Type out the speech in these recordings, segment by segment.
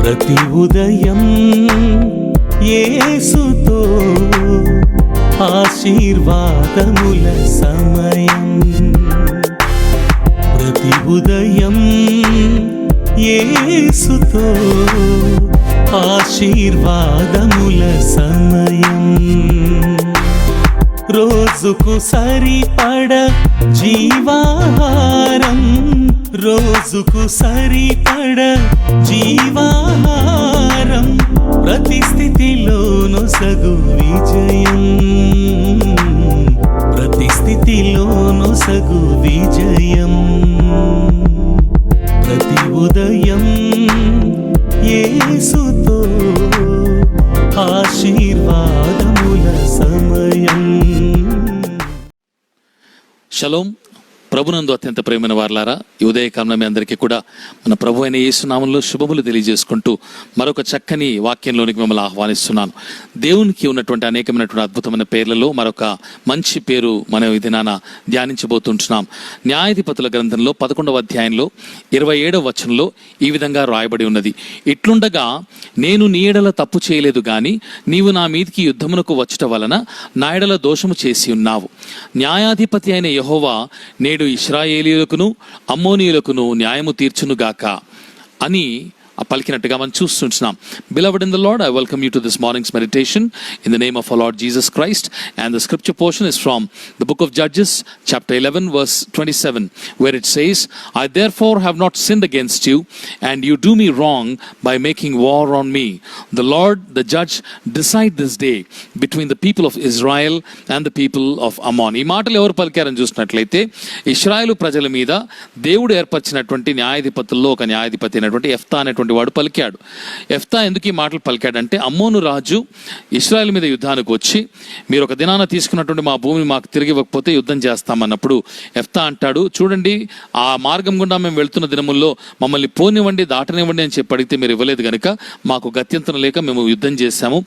ప్రతి ఉదయం యేసుతో ఆశీర్వాదముల సమయం. ప్రతి ఉదయం యేసుతో ఆశీర్వాదముల సమయం. రోజుకు సరిపడ జీవాహారం, రోజుకు సరిపడ జీవాహారం, ప్రతి స్థితిలోను సగు విజయం, ప్రతి స్థితిలోను సగు విజయం. ప్రతి ఉదయం యేసుతో ఆశీర్వాదముల సమయం. షలోమ్. ప్రభునందు అత్యంత ప్రేమైన వారలారా, ఈ ఉదయకాలంలో మీ అందరికీ కూడా మన ప్రభు అయిన యేసు నామములో శుభములు తెలియజేసుకుంటూ మరొక చక్కని వాక్యంలోనికి మిమ్మల్ని ఆహ్వానిస్తున్నాను. దేవునికి ఉన్నటువంటి అనేకమైనటువంటి అద్భుతమైన పేర్లలో మరొక మంచి పేరు మనం ఈ దినాన ధ్యానించబోతుంటున్నాం. న్యాయాధిపతుల గ్రంథంలో 11వ అధ్యాయంలో 27వ వచనంలో ఈ విధంగా రాయబడి ఉన్నది. ఇట్లుండగా నేను నీ ఎడల తప్పు చేయలేదు గాని నీవు నా మీదికి యుద్ధమునకు వచ్చుట వలన నా ఎడల దోషము చేసి ఉన్నావు. న్యాయాధిపతి అయిన యెహోవా నేడు ఇశ్రాయేలీయులకును అమ్మోనీయులకును న్యాయము తీర్చునుగాక అని పలికినట్టుగా మనం చూస్తుంటున్నాం. Beloved in the Lord, I welcome you to this morning's meditation in the name of our Lord Jesus Christ, and the scripture portion is from the book of Judges chapter 11 verse 27, where it says, I therefore have not sinned against you, and you do me wrong by making war on me. The Lord the judge decide this day between the people of Israel and the people of Ammon. ఈ మాటలు ఎవరు పలికారని చూసినట్లయితే ఇశ్రాయేలు ప్రజల మీద దేవుడు ఏర్పరిచినటువంటి న్యాయాధిపతుల్లో ఒక న్యాయాధిపతి అయినటువంటి యెఫ్తా అనేటువంటి వాడు పలికాడు. యెఫ్తా ఎందుకు ఈ మాటలు పలికాడంటే, అమ్మోను రాజు ఇశ్రాయేల్ మీద యుద్ధానికి వచ్చి మీరు ఒక దినాన తీసుకున్నటువంటి మా భూమిని మాకు తిరిగి ఇవ్వకపోతే యుద్ధం చేస్తామన్నప్పుడు యెఫ్తా అంటాడు, చూడండి ఆ మార్గం గుండా మేము వెళ్తున్న దినముల్లో మమ్మల్ని పోనివ్వండి, దాటనివ్వండి అని చెప్పి అడిగితే మీరు ఇవ్వలేదు కనుక మాకు గత్యంతరం లేక మేము యుద్ధం చేశాము.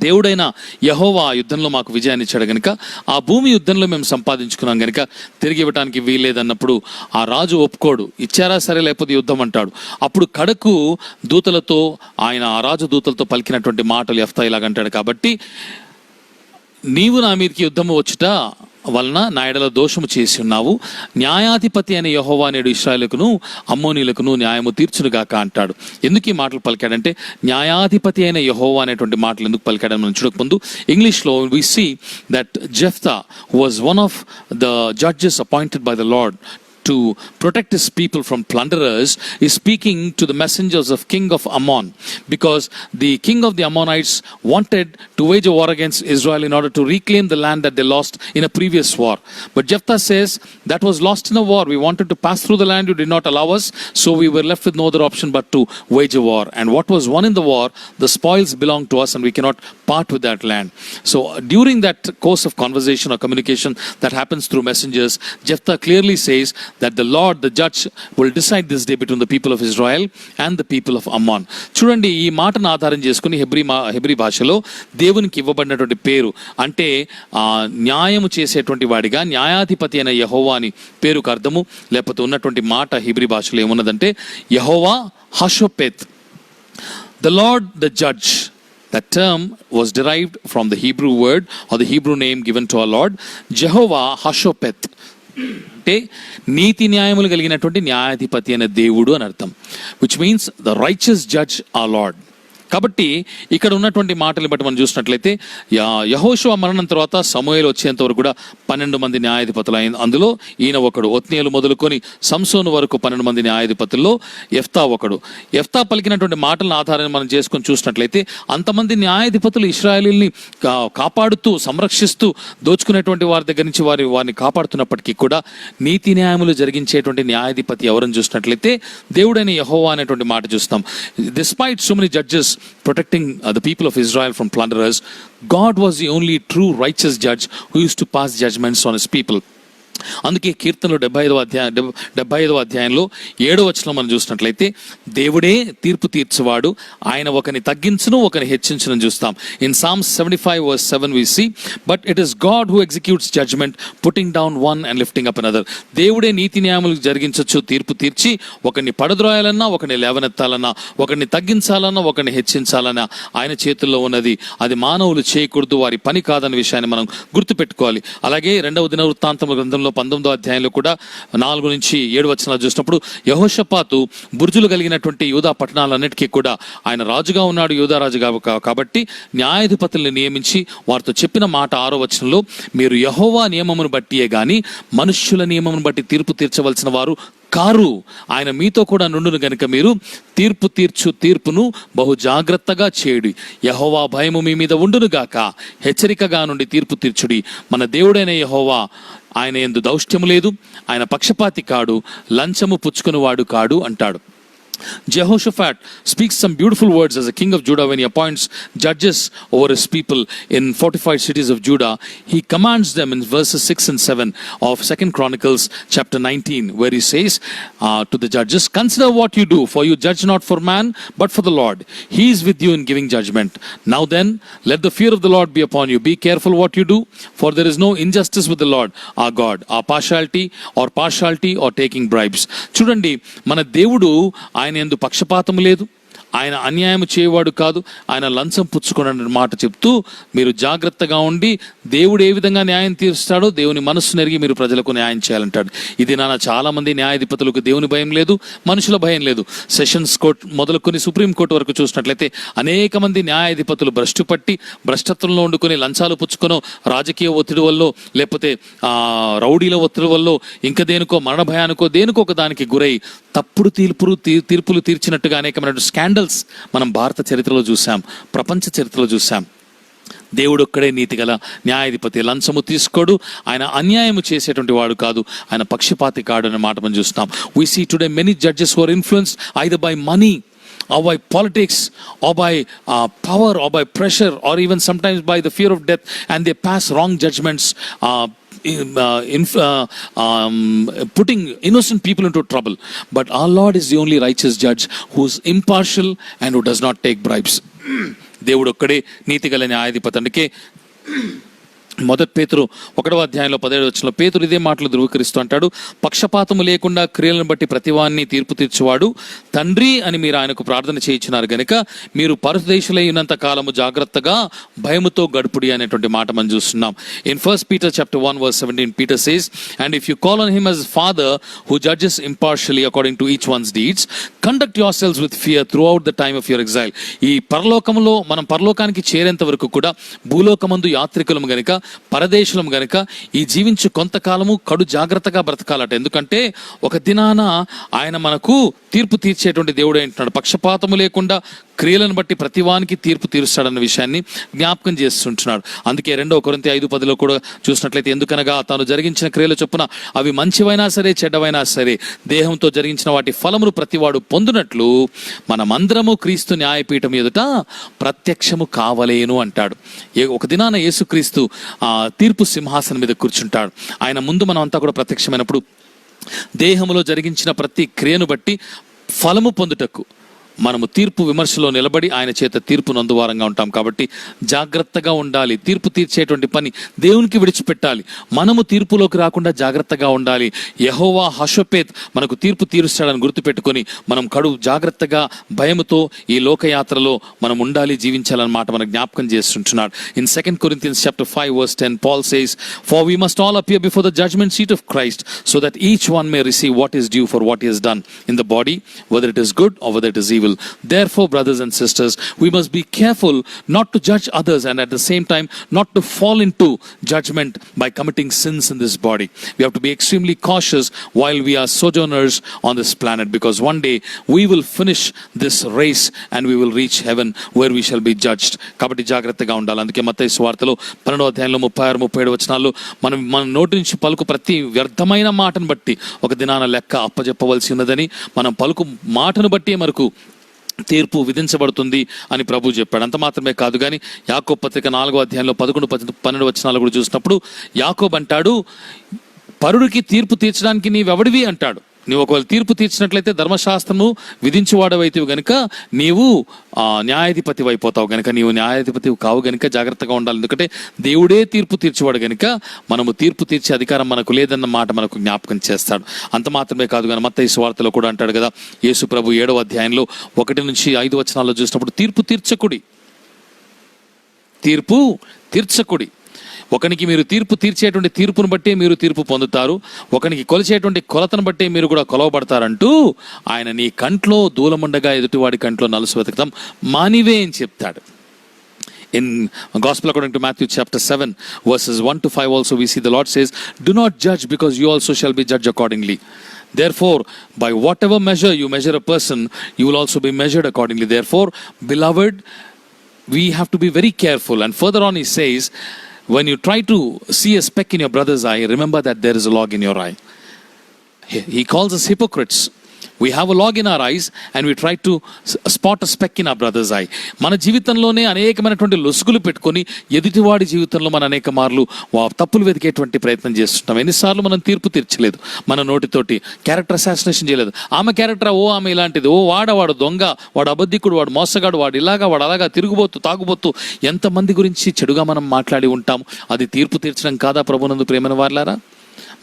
దేవుడైన యెహోవా ఆ యుద్ధంలో మాకు విజయాన్ని ఇచ్చాడు కనుక ఆ భూమి యుద్ధంలో మేము సంపాదించుకున్నాం కనుక తిరిగి ఇవ్వడానికి వీల్లేదన్నప్పుడు ఆ రాజు ఒప్పుకోడు. ఇచ్చారా సరే, లేకపోతే యుద్ధం అంటాడు. అప్పుడు కడకు దూతలతో ఆ రాజు దూతలతో పలికినటువంటి మాటలు యెఫ్తా ఇలాగంటాడు, కాబట్టి నీవు నా మీదకి యుద్ధము వచ్చుట వలన నా ఎడల దోషము చేసి ఉన్నావు. న్యాయాధిపతి అనే యెహోవా నేడు ఇశ్రాయేలుకును అమ్మోనీయులకును న్యాయము తీర్చునుగాక అంటాడు. ఎందుకు ఈ మాటలు పలికాడంటే, న్యాయాధిపతి అయిన యెహోవా అనేటువంటి మాటలు ఎందుకు పలికాడని మనం చూడకముందు ఇంగ్లీష్లో we see that Jephthah was one of the judges appointed by the Lord to protect his people from plunderers, is speaking to the messengers of king of Ammon, because the king of the Ammonites wanted to wage a war against Israel in order to reclaim the land that they lost in a previous war. But Jephthah says, that was lost in a war. We wanted to pass through the land, you did not allow us, so we were left with no other option but to wage a war. And what was won in the war, the spoils belong to us and we cannot part with that land. So during that course of conversation or communication that happens through messengers, Jephthah clearly says that the Lord, the judge, will decide this day between the people of Israel and the people of Ammon. చూడండి, ఈ మాటను ఆధారం చేసుకుని Hebrew భాషలో దేవునికి ఇవ్వబడినటువంటి పేరు అంటే న్యాయము చేసేటువంటి వాడిగా న్యాయాధిపతి అయిన యెహోవా అని పేరుకు అర్థము, లేకపోతే ఉన్నటువంటి మాట హెబ్రీ భాషలో ఏమున్నదంటే యెహోవా హషోపెత్, the Lord the judge. That term was derived from the Hebrew word or the Hebrew name given to our Lord, Jehovah Hashopeth. అంటే నీతి న్యాయములు కలిగినటువంటి న్యాయాధిపతి అనే దేవుడు అని అర్థం, which means the righteous judge or lord. కాబట్టి ఇక్కడ ఉన్నటువంటి మాటలు బట్టి మనం చూసినట్లయితే యెహోషువ మరణం తర్వాత సమూయేలు వచ్చేంత వరకు కూడా 12 మంది న్యాయాధిపతులు అయింది. అందులో ఈయన ఒకడు. ఒత్నియేలు మొదలుకొని సంసోను వరకు 12 మంది న్యాయాధిపతుల్లో యెఫ్తా ఒకడు. యెఫ్తా పలికినటువంటి మాటలను ఆధారాన్ని మనం చేసుకొని చూసినట్లయితే అంతమంది న్యాయాధిపతులు ఇశ్రాయేలీల్ని కాపాడుతూ సంరక్షిస్తూ దోచుకునేటువంటి వారి దగ్గర నుంచి వారిని కాపాడుతున్నప్పటికీ కూడా నీతి న్యాయములు జరిగించేటువంటి న్యాయాధిపతి ఎవరని చూసినట్లయితే దేవుడైన యెహోవా అనేటువంటి మాట చూస్తాం. Despite so many judges protecting the people of Israel from plunderers, God was the only true righteous judge who used to pass judgments on his people. అందుకే కీర్తనలు 75వ అధ్యాయంలో 7వ వచనం మనం చూసినట్లయితే దేవుడే తీర్పు తీర్చువాడు, ఆయన ఒకని తగ్గించును ఒకని హెచ్చించును చూస్తాం. In Psalms 75:7 we see, but it is God who executes judgment, putting down one and lifting up another. దేవుడే నీతి న్యాయములు జరిగించచ్చు, తీర్పు తీర్చి ఒకరిని పడద్రోయాలన్నా ఒకరిని లేవనెత్తాలన్నా ఒకరిని తగ్గించాలన్నా ఒకరిని హెచ్చించాలన్నా ఆయన చేతుల్లో ఉన్నది. అది మానవులు చేయకూడదు, వారి పని కాదన్న విషయాన్ని మనం గుర్తుపెట్టుకోవాలి. అలాగే 2వ దినవృత్తాంతముల గ్రంథంలో 19వ అధ్యాయంలో కూడా 4 నుంచి 7 వచనాలు చూసినప్పుడు యెహోషాపాతు బుర్జులు కలిగినటువంటి యూదా పట్టణాలన్నిటికీ కూడా ఆయన రాజుగా ఉన్నాడు, యూదా రాజుగా కాబట్టి న్యాయాధిపతుల్ని నియమించి వారితో చెప్పిన మాట 6వ వచనంలో, మీరు యెహోవా నియమమును బట్టియే గాని మనుష్యుల నియమమును బట్టి తీర్పు తీర్చవలసిన వారు కారు. ఆయన మీతో కూడా నుండును గనుక మీరు తీర్పు తీర్చు తీర్పును బహు జాగ్రత్తగా చేయుడి. యెహోవా భయము మీ మీద ఉండును గాక, హెచ్చరికగా నుండి తీర్పు తీర్చుడి. మన దేవుడైన యెహోవా, ఆయన యందు దౌష్ట్యము లేదు, ఆయన పక్షపాతి కాడు, లంచము పుచ్చుకునివాడు కాడు అంటాడు. Jehoshaphat speaks some beautiful words as a king of Judah when he appoints judges over his people in fortified cities of Judah. He commands them in verses 6 and 7 of 2 Chronicles chapter 19, where he says to the judges, consider what you do, for you judge not for man but for the Lord. He is with you in giving judgment. Now then, let the fear of the Lord be upon you. Be careful what you do, for there is no injustice with the Lord our God, our partiality or taking bribes. చూడండి, మన దేవుడు ఆయన యందు పక్షపాతం లేదు, ఆయన అన్యాయం చేయవాడు కాదు, ఆయన లంచం పుచ్చుకున్న మాట చెప్తూ మీరు జాగ్రత్తగా ఉండి దేవుడు ఏ విధంగా న్యాయం తీరుస్తాడో దేవుని మనస్సు నెరిగి మీరు ప్రజలకు న్యాయం చేయాలంటాడు. ఇది చాలా మంది న్యాయాధిపతులకు దేవుని భయం లేదు, మనుషుల భయం లేదు. సెషన్స్ కోర్ట్ మొదలుకొని సుప్రీంకోర్టు వరకు చూసినట్లయితే అనేక మంది న్యాయాధిపతులు భ్రష్టత్వంలో వండుకొని లంచాలు పుచ్చుకొనో, రాజకీయ ఒత్తిడి వల్ల, లేకపోతే రౌడీల ఒత్తిడి వల్ల, ఇంకా దేనికో మరణ భయానికో దేనికో ఒక దానికి గురై తప్పుడు తీర్పులు తీర్చినట్టుగా అనేకమైన స్కాండల్స్ మనం భారత చరిత్రలో చూసాం, ప్రపంచ చరిత్రలో చూసాం. దేవుడు ఒక్కడే నీతిగల న్యాయాధిపతి, లంచము తీసుకోడు, ఆయన అన్యాయం చేసేటువంటి వాడు కాదు, ఆయన పక్షపాతి కాడు అనే మాట మనం చూస్తున్నాం. We see today many judges who are influenced either by money or by politics or by power or by pressure or even sometimes by the fear of death, and they pass wrong judgments, putting innocent people into trouble. But our Lord is the only righteous judge who is impartial and who does not take bribes. దేవుడు ఒక్కడే నీతిగల న్యాయాధిపతి. అందుకే మొదటి పేతురు 1వ అధ్యాయంలో 17వ వచనంలో పేతురు ఇదే మాటలు ధృవీకరిస్తూ అంటాడు, పక్షపాతము లేకుండా క్రియలను బట్టి ప్రతివాన్ని తీర్పు తీర్చువాడు తండ్రి అని మీరు ఆయనకు ప్రార్థన చేయించినారు గనుక మీరు పరదేశులై ఉన్నంత కాలము జాగ్రత్తగా భయముతో గడుపుడి అనేటువంటి మాట మనం చూస్తున్నాం. In 1 Peter chapter 1 verse 17 Peter says, and if you call on him as father who judges impartially according to each one's deeds, conduct yourselves with fear throughout the time of your exile. ఈ పరలోకములో మనం పరలోకానికి చేరేంత వరకు కూడా భూలోకమందు యాత్రికులము గనుక, పరదేశులం గనుక ఈ జీవించు కొంతకాలము కడు జాగ్రత్తగా బ్రతకాలట. ఎందుకంటే ఒక దినాన ఆయన మనకు తీర్పు తీర్చేటువంటి దేవుడు అంటున్నాడు. పక్షపాతము లేకుండా క్రియలను బట్టి ప్రతివానికి తీర్పు తీరుస్తాడన్న విషయాన్ని జ్ఞాపకం చేస్తుంటున్నాడు. అందుకే 2 కొరింథీ 5:10లో కూడా చూసినట్లయితే, ఎందుకనగా తాను జరిగించిన క్రియల చొప్పున అవి మంచివైనా సరే చెడ్డవైనా సరే దేహంతో జరిగించిన వాటి ఫలమును ప్రతివాడు పొందునట్లు మనమందరము క్రీస్తు న్యాయపీఠం ఎదుట ప్రత్యక్షము కావలేను అంటాడు. ఒక దినాన యేసుక్రీస్తు తీర్పు సింహాసనం మీద కూర్చుంటాడు. ఆయన ముందు మనం అంతా కూడా ప్రత్యక్షమైనప్పుడు దేహంలో జరిగించిన ప్రతి క్రియను బట్టి ఫలము పొందుటకు మనము తీర్పు విమర్శలో నిలబడి ఆయన చేత తీర్పు నందువారంగా ఉంటాం. కాబట్టి జాగ్రత్తగా ఉండాలి. తీర్పు తీర్చేటువంటి పని దేవునికి విడిచిపెట్టాలి. మనము తీర్పులోకి రాకుండా జాగ్రత్తగా ఉండాలి. యెహోవా హషోపేత్ మనకు తీర్పు తీరుస్తాడని గుర్తుపెట్టుకొని మనం జాగ్రత్తగా భయముతో ఈ లోకయాత్రలో మనం ఉండాలి, జీవించాలన్నమాట మనకు జ్ఞాపకం చేస్తుంటున్నాడు. In 2 Corinthians chapter 5 verse 10 Paul says, for we must all appear before the judgment seat of Christ, so that each one may receive what is due for what he has done in the body, whether it is good or whether it is evil. Therefore, brothers and sisters, we must be careful not to judge others and at the same time not to fall into judgment by committing sins in this body. We have to be extremely cautious while we are sojourners on this planet, because one day we will finish this race and we will reach heaven where we shall be judged. కాబట్టి జాగ్రత్తగా ఉండాలి. అందుకే మత్తయి సువార్తలో 12వ అధ్యాయంలో 36-37 వచనాల్లో మన నోటి నుంచి పలుకు ప్రతి వ్యర్థమైన మాటను బట్టి ఒక దినాన లెక్క అప్పజెప్పవలసి ఉన్నదని, మనం పలుకు మాటను బట్టి మనకు తీర్పు విధించబడుతుంది అని ప్రభు చెప్పాడు. అంత మాత్రమే కాదు కానీ యాకోబు పత్రిక 4వ అధ్యాయంలో 11-12 వచనాలు కూడా చూసినప్పుడు యాకోబు అంటాడు, పరుడికి తీర్పు తీర్చడానికి నీవెవడివి అంటాడు. నీవు ఒకవేళ తీర్పు తీర్చినట్లయితే ధర్మశాస్త్రము విధించువాడవైతివి గనుక నీవు న్యాయాధిపతి అయిపోతావు గనుక, నీవు న్యాయాధిపతి కావు గనుక జాగ్రత్తగా ఉండాలి. ఎందుకంటే దేవుడే తీర్పు తీర్చేవాడు గనుక మనము తీర్పు తీర్చే అధికారం మనకు లేదన్న మాట మనకు జ్ఞాపకం చేస్తాడు. అంత మాత్రమే కాదు కానీ మత్తయి సువార్తలో కూడా అంటాడు కదా, యేసు ప్రభు 7వ అధ్యాయంలో 1-5 వచనాల్లో చూసినప్పుడు తీర్పు తీర్చకుడి. ఒకనికి మీరు తీర్పు తీర్చేటువంటి తీర్పును బట్టే మీరు తీర్పు పొందుతారు, ఒకనికి కొలిచేటువంటి కొలతను బట్టే మీరు కూడా కొలవబడతారంటూ ఆయన నీ కంట్లో దూలముండగా ఎదుటివాడి కంట్లో నలుసు వెతకడం మానివే అని చెప్తాడు. In Gospel according to Matthew chapter 7 verses 1-5 also we see the Lord says, do not judge because you also shall be judged accordingly. Therefore, by whatever measure you measure a person, you will also be measured accordingly. Therefore, beloved, we have to be very careful. And further on he says, when you try to see a speck in your brother's eye, remember that there is a log in your eye. He calls us hypocrites. We have a log in our eyes and we try to spot a speck in our brother's eye. మన జీవితంలోనే అనేకమైనటువంటి లొసుగులు పెట్టుకొని ఎదుటివాడి జీవితంలో మన అనేక మార్లు తప్పులు వెతికేటువంటి ప్రయత్నం చేస్తుంటాం. ఎన్నిసార్లు మనం తీర్పు తీర్చలేదు, మన నోటితోటి క్యారెక్టర్ అసాసినేషన్ చేయలేదు. ఆమె క్యారెక్టర్, ఆమె ఇలాంటిది, వాడు దొంగ, వాడు అబద్ధికుడు, వాడు మోసగాడు, వాడు ఇలాగా, వాడు అలాగా, తిరుగుబోతూ, తాగుబోతూ ఎంతమంది గురించి చెడుగా మనం మాట్లాడి ఉంటాం. అది తీర్పు తీర్చడం కాదా ప్రభునందు ప్రియమైన వారలారా?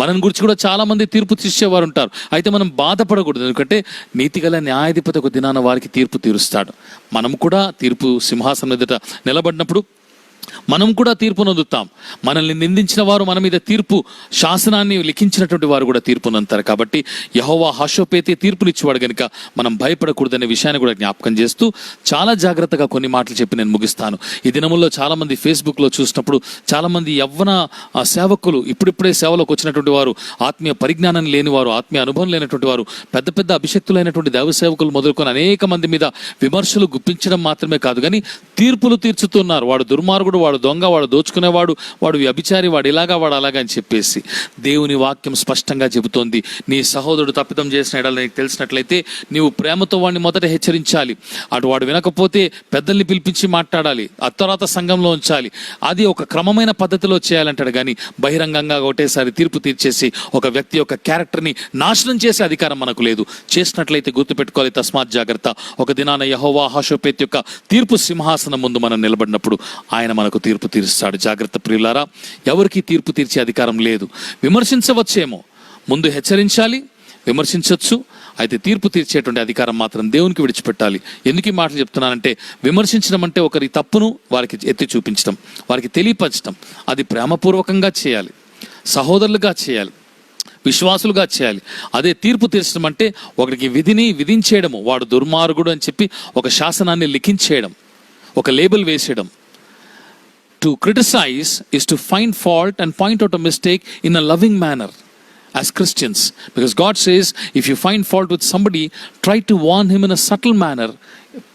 మనని గురించి కూడా చాలా మంది తీర్పు తీర్చేవారు ఉంటారు. అయితే మనం బాధపడకూడదు, ఎందుకంటే నీతిగల న్యాయాధిపతి ఒక దినాన వారికి తీర్పు తీరుస్తాడు. మనం కూడా తీర్పు సింహాసనం ఎదుట నిలబడినప్పుడు మనం కూడా తీర్పు నొందుతాం. మనల్ని నిందించిన వారు మన మీద తీర్పు శాసనాన్ని లిఖించినటువంటి వారు కూడా తీర్పు నొందుతారు. కాబట్టి యెహోవా హషోపేతే తీర్పునిచ్చేవాడు కనుక మనం భయపడకూడదనే విషయాన్ని కూడా జ్ఞాపకం చేస్తూ చాలా జాగ్రత్తగా కొన్ని మాటలు చెప్పి నేను ముగిస్తాను. ఈ దినముల్లో చాలా మంది ఫేస్బుక్లో చూసినప్పుడు చాలా మంది యవ్వన సేవకులు, ఇప్పుడిప్పుడే సేవలోకి వచ్చినటువంటి వారు, ఆత్మీయ పరిజ్ఞానం లేని వారు, ఆత్మీయ అనుభవం లేనటువంటి వారు, పెద్ద పెద్ద అభిషక్తులైనటువంటి దైవ సేవకులు మొదలుకొని అనేక మంది మీద విమర్శలు గుప్పించడం మాత్రమే కాదు కానీ తీర్పులు తీర్చుతున్నారు. వాడు దుర్మార్గుడు, వాడు దొంగ, వాడు దోచుకునేవాడు, వాడు వ్యభిచారి, వాడు ఇలాగా, వాడు అలాగా అని చెప్పేసి దేవుని వాక్యం స్పష్టంగా చెబుతోంది. నీ సహోదరుడు తప్పిదం చేసిన ఎడల నీకు తెలిసినట్లయితే నీవు ప్రేమతో వాడిని మొదట హెచ్చరించాలి. అటు వాడు వినకపోతే పెద్దల్ని పిలిపించి మాట్లాడాలి, తర్వాత సంఘంలో ఉంచాలి. అది ఒక క్రమమైన పద్ధతిలో చేయాలంటాడు కానీ బహిరంగంగా ఒకటేసారి తీర్పు తీర్చేసి ఒక వ్యక్తి యొక్క క్యారెక్టర్ని నాశనం చేసే అధికారం మనకు లేదు. చేసినట్లయితే గుర్తుపెట్టుకోవాలి, తస్మాత్ జాగ్రత్త. ఒక దినాన యెహోవా హషోపేత్ యొక్క తీర్పు సింహాసనం ముందు మనం నిలబడినప్పుడు ఆయన మనకు తీర్పు తీరుస్తాడు. జాగ్రత్త ప్రియులారా, ఎవరికి తీర్పు తీర్చే అధికారం లేదు. విమర్శించవచ్చేమో, ముందు హెచ్చరించాలి, విమర్శించవచ్చు. అయితే తీర్పు తీర్చేటువంటి అధికారం మాత్రం దేవునికి విడిచిపెట్టాలి. ఎందుకు ఈ మాటలు చెప్తున్నానంటే, విమర్శించడం అంటే ఒకరి తప్పును వారికి ఎత్తి చూపించడం, వారికి తెలియపరచడం. అది ప్రేమపూర్వకంగా చేయాలి, సహోదరులుగా చేయాలి, విశ్వాసులుగా చేయాలి. అదే తీర్పు తీర్చడం అంటే ఒకరికి విధిని విధించేయడము, వాడు దుర్మార్గుడు అని చెప్పి ఒక శాసనాన్ని లిఖించేయడం, ఒక label వేసేయడం. To criticize is to find fault and point out a mistake in a loving manner as Christians. Because God says, if you find fault with somebody, try to warn him in a subtle manner,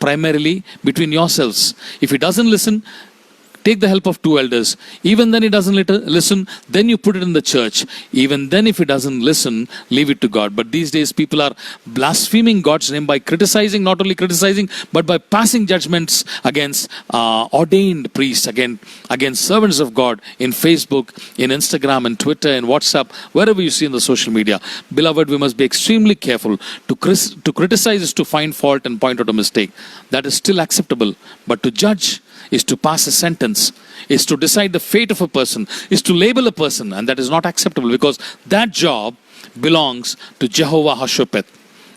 primarily between yourselves. If he doesn't listen, take the help of 2 elders. Even then he doesn't listen, then you put it in the church. Even then if he doesn't listen, leave it to God. But these days people are blaspheming God's name by criticizing, not only criticizing, but by passing judgments against ordained priests, against servants of God in Facebook, in Instagram, and Twitter, and WhatsApp, wherever you see in the social media. Beloved, we must be extremely careful. To criticize is to find fault and point out a mistake. That is still acceptable. But to judge is to pass a sentence, is to decide the fate of a person, is to label a person, and that is not acceptable, because that job belongs to Jehovah Hashopeth,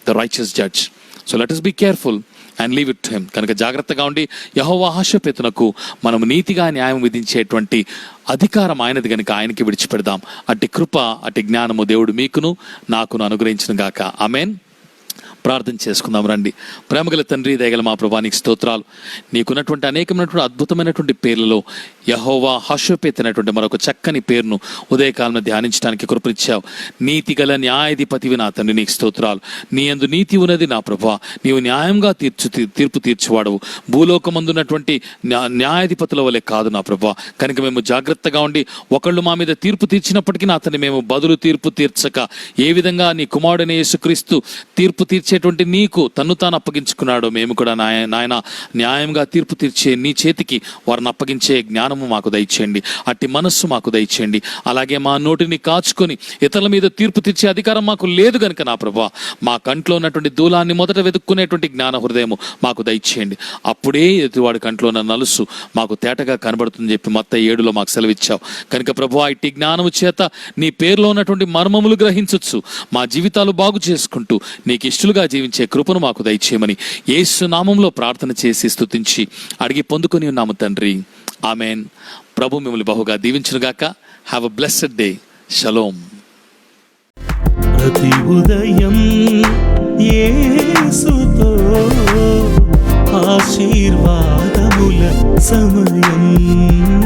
the righteous judge. So let us be careful and leave it to him. కనుక జాగ్రత్తగా ఉండి యెహోవా హషోపెతునకు మనం నీతిగా న్యాయం విధించేటువంటి అధికారం ఆయనది కనుక ఆయనకి విడిచిపెడదాం. అట్టి కృప, అట్టి జ్ఞానము దేవుడు మీకును నాకును అనుగ్రహించును గాక. ఆమేన్. ప్రార్థన చేసుకుందాం రండి. ప్రేమగల తండ్రి, దయగల మా ప్రభువా, నీకు స్తోత్రాలు. నీకున్నటువంటి అనేకమైనటువంటి అద్భుతమైనటువంటి పేర్లలో యెహోవా హషోపెత్ అనేటువంటి మరొక చక్కని పేరును ఉదయకాలంలో ధ్యానించడానికి కృపనిచ్చావు. నీతిగల న్యాయాధిపతివి నా తండ్రి, నీకు స్తోత్రాలు. నీ యందు నీతి ఉన్నది నా ప్రభువా. నీవు న్యాయంగా తీర్పు తీర్చువాడవు. భూలోకమందున్నటువంటి న్యాయాధిపతుల వలె కాదు నా ప్రభువా. కనుక మేము జాగ్రత్తగా ఉండి ఒకళ్ళు మా మీద తీర్పు తీర్చినప్పటికీ నా తండ్రి మేము బదులు తీర్పు తీర్చక, ఏ విధంగా నీ కుమారుడైన యేసుక్రీస్తు తీర్పు తీర్చే తీర్చేటువంటి నీకు తన్ను తాను అప్పగించుకున్నాడో మేము కూడా నాయన న్యాయంగా తీర్పు తీర్చే నీ చేతికి వారిని అప్పగించే జ్ఞానము మాకు దయచేయండి, అట్టి మనస్సు మాకు దయచేయండి. అలాగే మా నోటిని కాచుకొని ఇతరుల మీద తీర్పు తీర్చే అధికారం మాకు లేదు గనుక నా ప్రభువా, మా కంట్లో ఉన్నటువంటి దూలాన్ని మొదట వెతుక్కునేటువంటి జ్ఞాన హృదయము మాకు దయచేయండి. అప్పుడే ఎదుటివాడి కంట్లో ఉన్న నలుసు మాకు తేటగా కనబడుతుందని చెప్పి మత్తయి 7లో మాకు సెలవిచ్చావు కనుక ప్రభువా, ఇట్టి జ్ఞానము చేత నీ పేరులో ఉన్నటువంటి మర్మములు గ్రహించొచ్చు, మా జీవితాలు బాగు చేసుకుంటూ నీకు ఇష్టలుగా జీవించే కృపను మాకు దయచేయమని యేసు నామంలో ప్రార్థన చేసి స్తుతించి అడిగి పొందుకొని ఉన్నాము తండ్రి, ఆమెన్. ప్రభు మిమ్మల్ని బహుగా దీవించునుగాక. Have a blessed day. Shalom. ప్రతి ఉదయం యేసుతో ఆశీర్వాదముల సమయం.